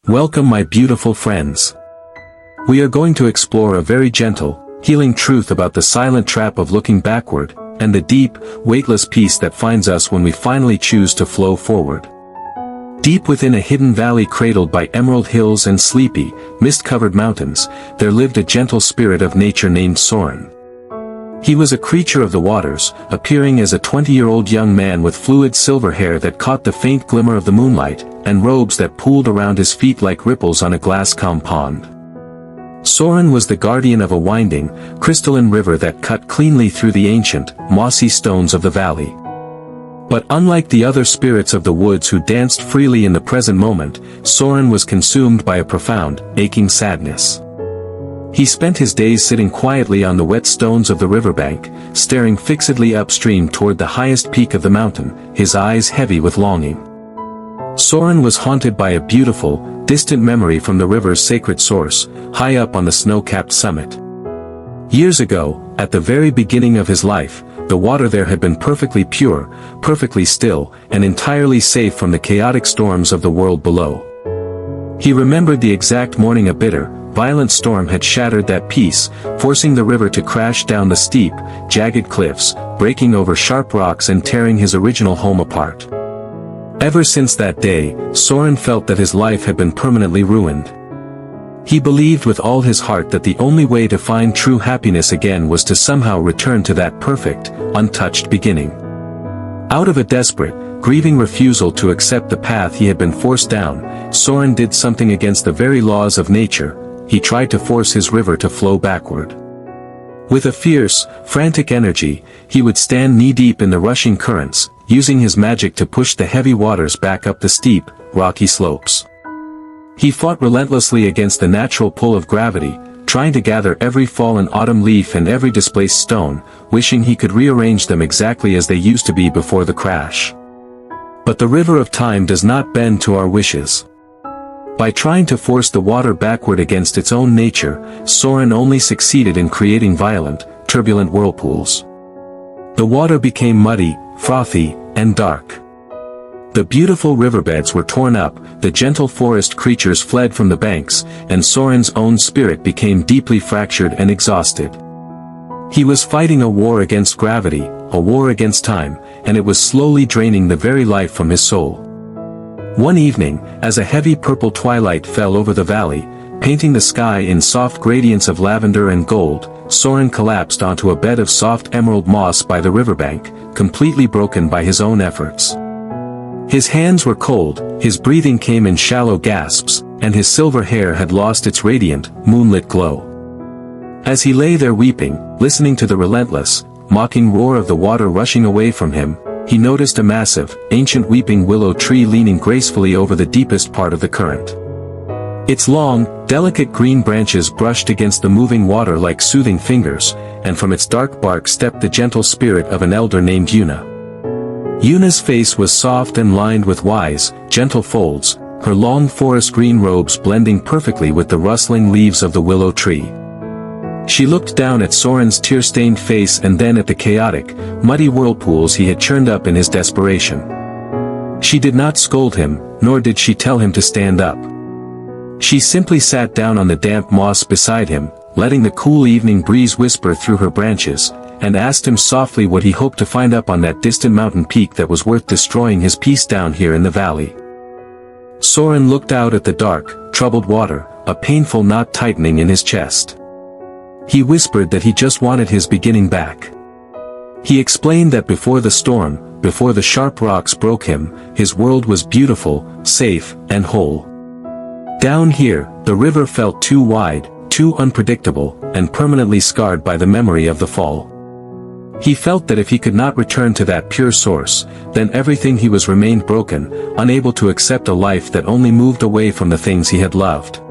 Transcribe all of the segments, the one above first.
Welcome my beautiful friends. We are going to explore a very gentle, healing truth about the silent trap of looking backward, and the deep, weightless peace that finds us when we finally choose to flow forward. Deep within a hidden valley cradled by emerald hills and sleepy, mist-covered mountains, there lived a gentle spirit of nature named Soren. He was a creature of the waters, appearing as a 20-year-old young man with fluid silver hair that caught the faint glimmer of the moonlight, and robes that pooled around his feet like ripples on a glass-calm pond. Soren was the guardian of a winding, crystalline river that cut cleanly through the ancient, mossy stones of the valley. But unlike the other spirits of the woods who danced freely in the present moment, Soren was consumed by a profound, aching sadness. He spent his days sitting quietly on the wet stones of the riverbank, staring fixedly upstream toward the highest peak of the mountain, his eyes heavy with longing. Soren was haunted by a beautiful, distant memory from the river's sacred source, high up on the snow-capped summit. Years ago, at the very beginning of his life, the water there had been perfectly pure, perfectly still, and entirely safe from the chaotic storms of the world below. He remembered the exact morning a bitter, violent storm had shattered that peace, forcing the river to crash down the steep, jagged cliffs, breaking over sharp rocks and tearing his original home apart. Ever since that day, Soren felt that his life had been permanently ruined. He believed with all his heart that the only way to find true happiness again was to somehow return to that perfect, untouched beginning. Out of a desperate, grieving refusal to accept the path he had been forced down, Soren did something against the very laws of nature. He tried to force his river to flow backward. With a fierce, frantic energy, he would stand knee-deep in the rushing currents, using his magic to push the heavy waters back up the steep, rocky slopes. He fought relentlessly against the natural pull of gravity, trying to gather every fallen autumn leaf and every displaced stone, wishing he could rearrange them exactly as they used to be before the crash. But the river of time does not bend to our wishes. By trying to force the water backward against its own nature, Soren only succeeded in creating violent, turbulent whirlpools. The water became muddy, frothy, and dark. The beautiful riverbeds were torn up, the gentle forest creatures fled from the banks, and Soren's own spirit became deeply fractured and exhausted. He was fighting a war against gravity, a war against time, and it was slowly draining the very life from his soul. One evening, as a heavy purple twilight fell over the valley, painting the sky in soft gradients of lavender and gold, Soren collapsed onto a bed of soft emerald moss by the riverbank, completely broken by his own efforts. His hands were cold, his breathing came in shallow gasps, and his silver hair had lost its radiant, moonlit glow. As he lay there weeping, listening to the relentless, mocking roar of the water rushing away from him, he noticed a massive, ancient weeping willow tree leaning gracefully over the deepest part of the current. Its long, delicate green branches brushed against the moving water like soothing fingers, and from its dark bark stepped the gentle spirit of an elder named Yuna. Yuna's face was soft and lined with wise, gentle folds, her long forest green robes blending perfectly with the rustling leaves of the willow tree. She looked down at Soren's tear-stained face and then at the chaotic, muddy whirlpools he had churned up in his desperation. She did not scold him, nor did she tell him to stand up. She simply sat down on the damp moss beside him, letting the cool evening breeze whisper through her branches, and asked him softly what he hoped to find up on that distant mountain peak that was worth destroying his peace down here in the valley. Soren looked out at the dark, troubled water, a painful knot tightening in his chest. He whispered that he just wanted his beginning back. He explained that before the storm, before the sharp rocks broke him, his world was beautiful, safe, and whole. Down here, the river felt too wide, too unpredictable, and permanently scarred by the memory of the fall. He felt that if he could not return to that pure source, then everything he was remained broken, unable to accept a life that only moved away from the things he had loved.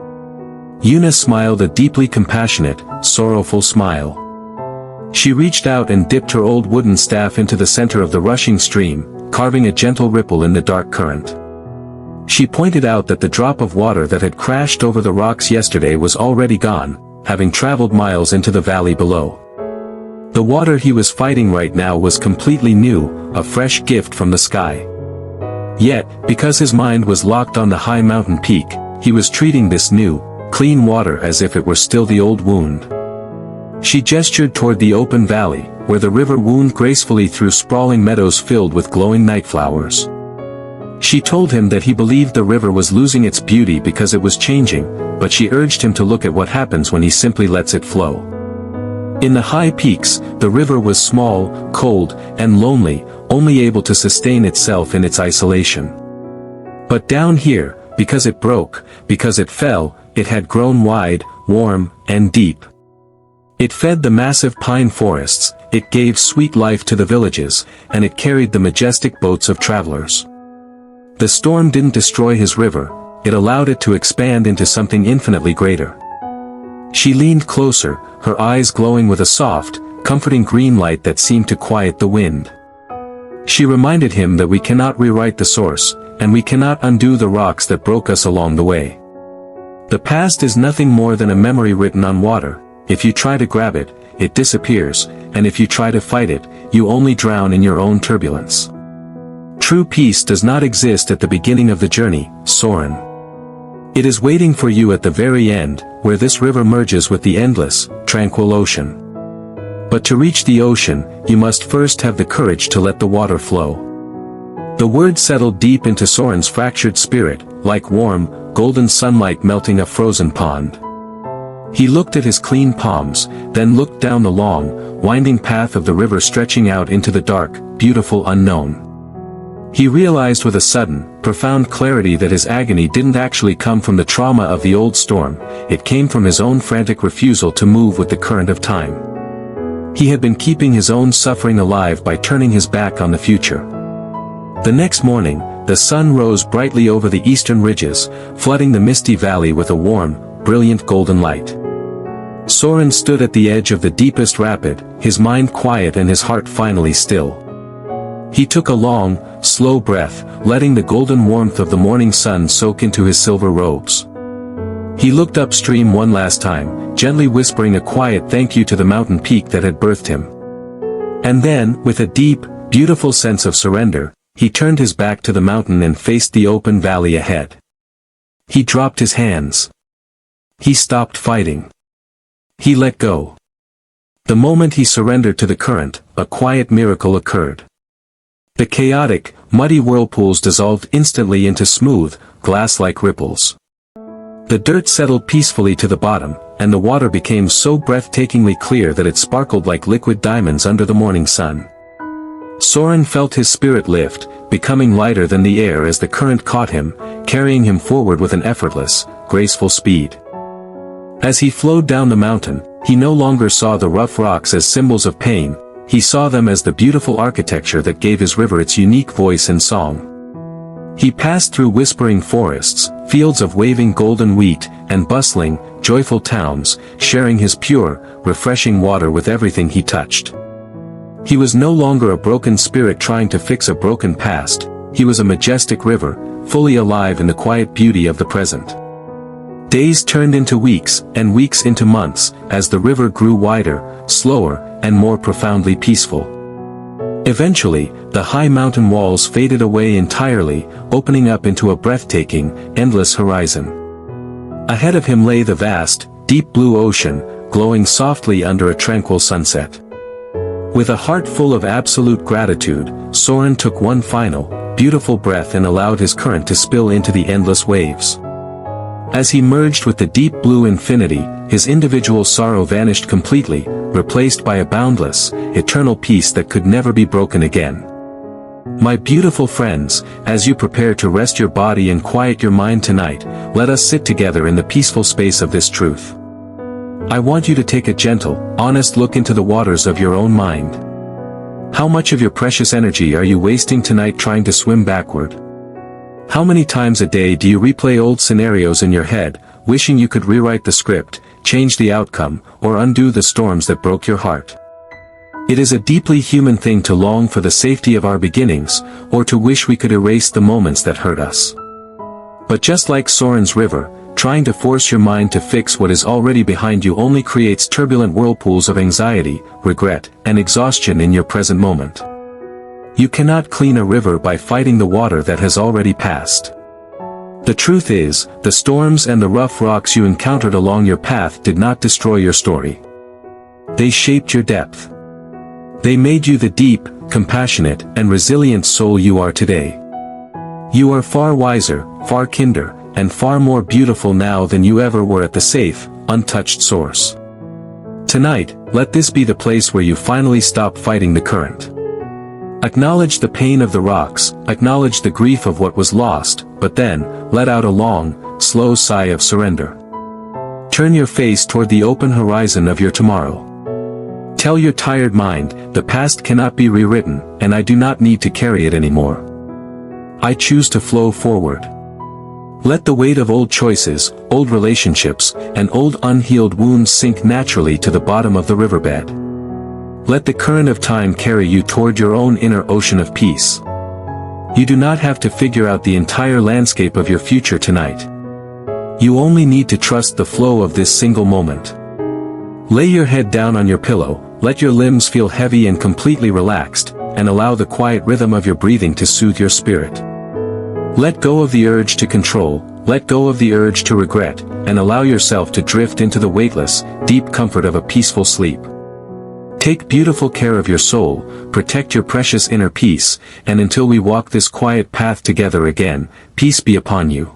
Yuna smiled a deeply compassionate, sorrowful smile. She reached out and dipped her old wooden staff into the center of the rushing stream, carving a gentle ripple in the dark current. She pointed out that the drop of water that had crashed over the rocks yesterday was already gone, having traveled miles into the valley below. The water he was fighting right now was completely new, a fresh gift from the sky. Yet, because his mind was locked on the high mountain peak, he was treating this new, clean water as if it were still the old wound. She gestured toward the open valley, where the river wound gracefully through sprawling meadows filled with glowing night flowers. She told him that he believed the river was losing its beauty because it was changing, but she urged him to look at what happens when he simply lets it flow. In the high peaks, the river was small, cold, and lonely, only able to sustain itself in its isolation. But down here, because it broke, because it fell, it had grown wide, warm, and deep. It fed the massive pine forests, it gave sweet life to the villages, and it carried the majestic boats of travelers. The storm didn't destroy his river, it allowed it to expand into something infinitely greater. She leaned closer, her eyes glowing with a soft, comforting green light that seemed to quiet the wind. She reminded him that we cannot rewrite the source, and we cannot undo the rocks that broke us along the way. The past is nothing more than a memory written on water. If you try to grab it, it disappears, and if you try to fight it, you only drown in your own turbulence. True peace does not exist at the beginning of the journey, Soren. It is waiting for you at the very end, where this river merges with the endless, tranquil ocean. But to reach the ocean, you must first have the courage to let the water flow. The word settled deep into Soren's fractured spirit, like warm, golden sunlight melting a frozen pond. He looked at his clean palms, then looked down the long, winding path of the river stretching out into the dark, beautiful unknown. He realized with a sudden, profound clarity that his agony didn't actually come from the trauma of the old storm, it came from his own frantic refusal to move with the current of time. He had been keeping his own suffering alive by turning his back on the future. The next morning, the sun rose brightly over the eastern ridges, flooding the misty valley with a warm, brilliant golden light. Soren stood at the edge of the deepest rapid, his mind quiet and his heart finally still. He took a long, slow breath, letting the golden warmth of the morning sun soak into his silver robes. He looked upstream one last time, gently whispering a quiet thank you to the mountain peak that had birthed him. And then, with a deep, beautiful sense of surrender, he turned his back to the mountain and faced the open valley ahead. He dropped his hands. He stopped fighting. He let go. The moment he surrendered to the current, a quiet miracle occurred. The chaotic, muddy whirlpools dissolved instantly into smooth, glass-like ripples. The dirt settled peacefully to the bottom, and the water became so breathtakingly clear that it sparkled like liquid diamonds under the morning sun. Soren felt his spirit lift, becoming lighter than the air as the current caught him, carrying him forward with an effortless, graceful speed. As he flowed down the mountain, he no longer saw the rough rocks as symbols of pain, he saw them as the beautiful architecture that gave his river its unique voice and song. He passed through whispering forests, fields of waving golden wheat, and bustling, joyful towns, sharing his pure, refreshing water with everything he touched. He was no longer a broken spirit trying to fix a broken past, he was a majestic river, fully alive in the quiet beauty of the present. Days turned into weeks, and weeks into months, as the river grew wider, slower, and more profoundly peaceful. Eventually, the high mountain walls faded away entirely, opening up into a breathtaking, endless horizon. Ahead of him lay the vast, deep blue ocean, glowing softly under a tranquil sunset. With a heart full of absolute gratitude, Soren took one final, beautiful breath and allowed his current to spill into the endless waves. As he merged with the deep blue infinity, his individual sorrow vanished completely, replaced by a boundless, eternal peace that could never be broken again. My beautiful friends, as you prepare to rest your body and quiet your mind tonight, let us sit together in the peaceful space of this truth. I want you to take a gentle, honest look into the waters of your own mind. How much of your precious energy are you wasting tonight trying to swim backward? How many times a day do you replay old scenarios in your head, wishing you could rewrite the script, change the outcome, or undo the storms that broke your heart? It is a deeply human thing to long for the safety of our beginnings, or to wish we could erase the moments that hurt us. But just like Soren's river, trying to force your mind to fix what is already behind you only creates turbulent whirlpools of anxiety, regret, and exhaustion in your present moment. You cannot clean a river by fighting the water that has already passed. The truth is, the storms and the rough rocks you encountered along your path did not destroy your story. They shaped your depth. They made you the deep, compassionate, and resilient soul you are today. You are far wiser, far kinder, and far more beautiful now than you ever were at the safe, untouched source. Tonight, let this be the place where you finally stop fighting the current. Acknowledge the pain of the rocks, acknowledge the grief of what was lost, but then, let out a long, slow sigh of surrender. Turn your face toward the open horizon of your tomorrow. Tell your tired mind, the past cannot be rewritten, and I do not need to carry it anymore. I choose to flow forward. Let the weight of old choices, old relationships, and old unhealed wounds sink naturally to the bottom of the riverbed. Let the current of time carry you toward your own inner ocean of peace. You do not have to figure out the entire landscape of your future tonight. You only need to trust the flow of this single moment. Lay your head down on your pillow, let your limbs feel heavy and completely relaxed, and allow the quiet rhythm of your breathing to soothe your spirit. Let go of the urge to control, let go of the urge to regret, and allow yourself to drift into the weightless, deep comfort of a peaceful sleep. Take beautiful care of your soul, protect your precious inner peace, and until we walk this quiet path together again, peace be upon you.